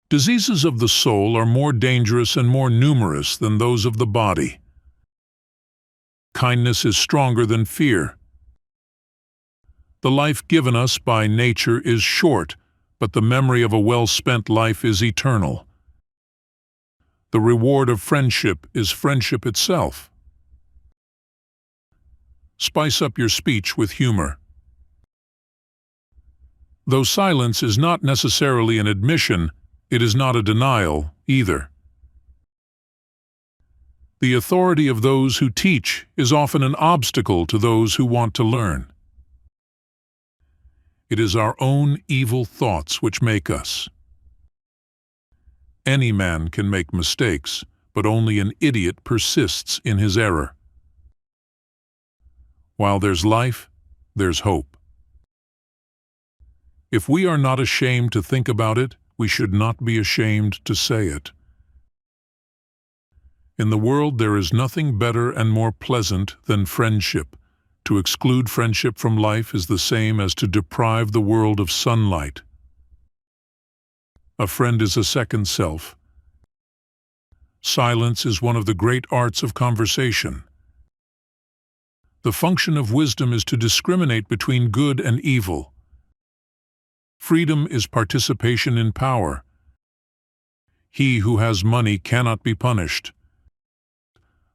Diseases of the soul are more dangerous and more numerous than those of the body. Kindness is stronger than fear. The life given us by nature is short, but the memory of a well-spent life is eternal. The reward of friendship is friendship itself. Spice up your speech with humor. Though silence is not necessarily an admission, it is not a denial either. The authority of those who teach is often an obstacle to those who want to learn. It is our own evil thoughts which make us. Any man can make mistakes, but only an idiot persists in his error. While there's life, there's hope. If we are not ashamed to think about it, we should not be ashamed to say it. In the world there is nothing better and more pleasant than friendship. To exclude friendship from life is the same as to deprive the world of sunlight. A friend is a second self. Silence is one of the great arts of conversation. The function of wisdom is to discriminate between good and evil. Freedom is participation in power. He who has money cannot be punished.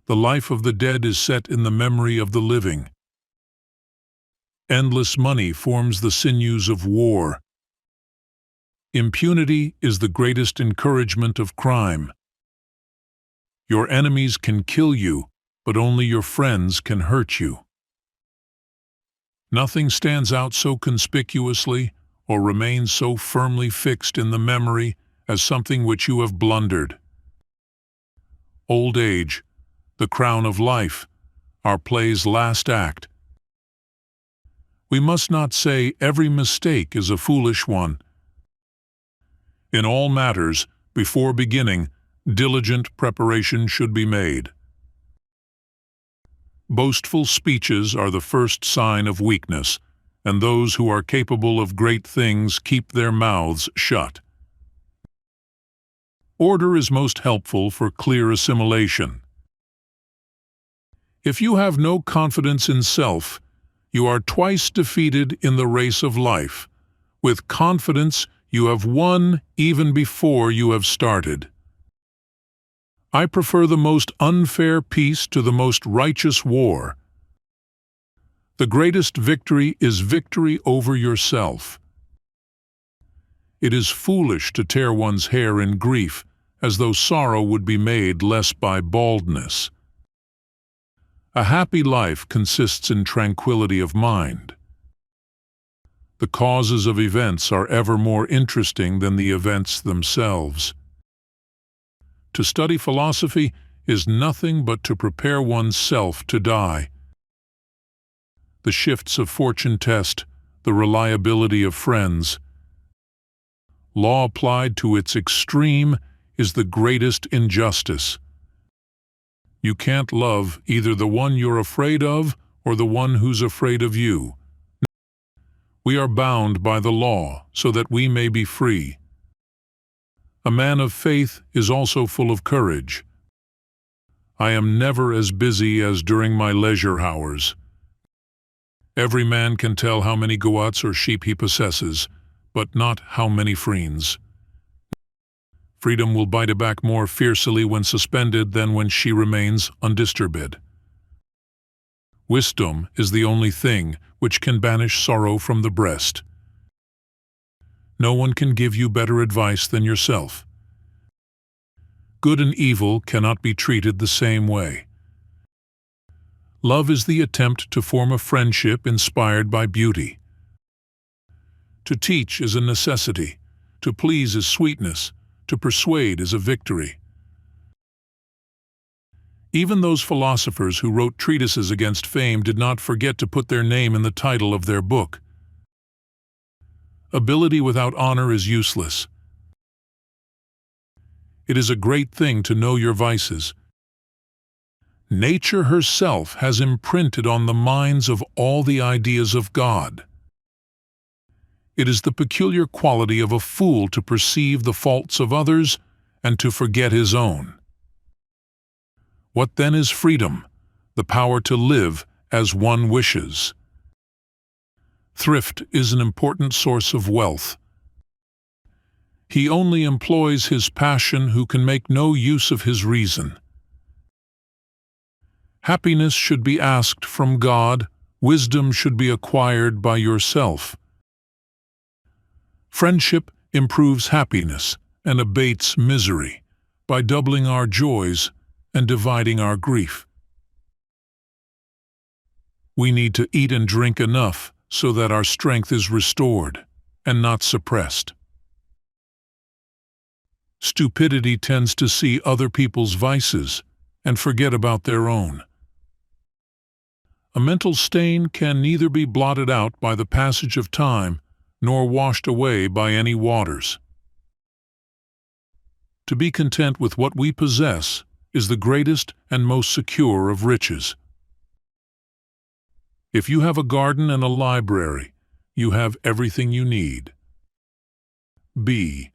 The life of the dead is set in the memory of the living. Endless money forms the sinews of war. Impunity is the greatest encouragement of crime. Your enemies can kill you, but only your friends can hurt you. Nothing stands out so conspicuously or remains so firmly fixed in the memory as something which you have blundered. Old age, the crown of life, our play's last act. We must not say every mistake is a foolish one. In all matters, before beginning, diligent preparation should be made. Boastful speeches are the first sign of weakness, and those who are capable of great things keep their mouths shut. Order is most helpful for clear assimilation. If you have no confidence in self, you are twice defeated in the race of life. With confidence, you have won even before you have started. I prefer the most unfair peace to the most righteous war. The greatest victory is victory over yourself. It is foolish to tear one's hair in grief, as though sorrow would be made less by baldness. A happy life consists in tranquility of mind. The causes of events are ever more interesting than the events themselves. To study philosophy is nothing but to prepare one's self to die. The shifts of fortune test the reliability of friends. Law applied to its extreme is the greatest injustice. You can't love either the one you're afraid of or the one who's afraid of you. We are bound by the law so that we may be free. A man of faith is also full of courage. I am never as busy as during my leisure hours. Every man can tell how many goats or sheep he possesses, but not how many friends. Freedom will bite back more fiercely when suspended than when she remains undisturbed. Wisdom is the only thing which can banish sorrow from the breast. No one can give you better advice than yourself. Good and evil cannot be treated the same way. Love is the attempt to form a friendship inspired by beauty. To teach is a necessity. To please is sweetness. To persuade is a victory. Even those philosophers who wrote treatises against fame did not forget to put their name in the title of their book. Ability without honor is useless. It is a great thing to know your vices. Nature herself has imprinted on the minds of all the ideas of God. It is the peculiar quality of a fool to perceive the faults of others and to forget his own. What then is freedom? The power to live as one wishes. Thrift is an important source of wealth. He only employs his passion who can make no use of his reason. Happiness should be asked from God, wisdom should be acquired by yourself. Friendship improves happiness and abates misery by doubling our joys and dividing our grief. We need to eat and drink enough so that our strength is restored and not suppressed. Stupidity tends to see other people's vices and forget about their own. A mental stain can neither be blotted out by the passage of time nor washed away by any waters. To be content with what we possess is the greatest and most secure of riches. If you have a garden and a library, you have everything you need. Be,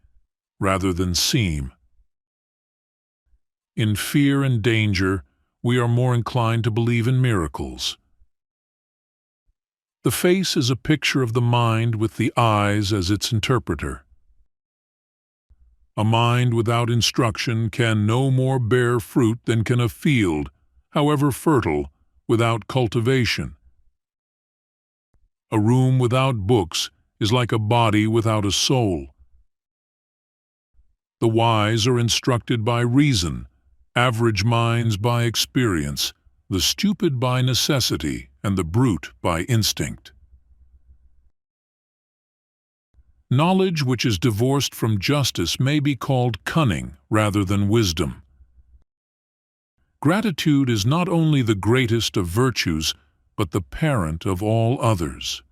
rather than seem. In fear and danger, we are more inclined to believe in miracles. The face is a picture of the mind with the eyes as its interpreter. A mind without instruction can no more bear fruit than can a field, however fertile, without cultivation. A room without books is like a body without a soul. The wise are instructed by reason, average minds by experience, the stupid by necessity, and the brute by instinct. Knowledge which is divorced from justice may be called cunning rather than wisdom. Gratitude is not only the greatest of virtues, but the parent of all others.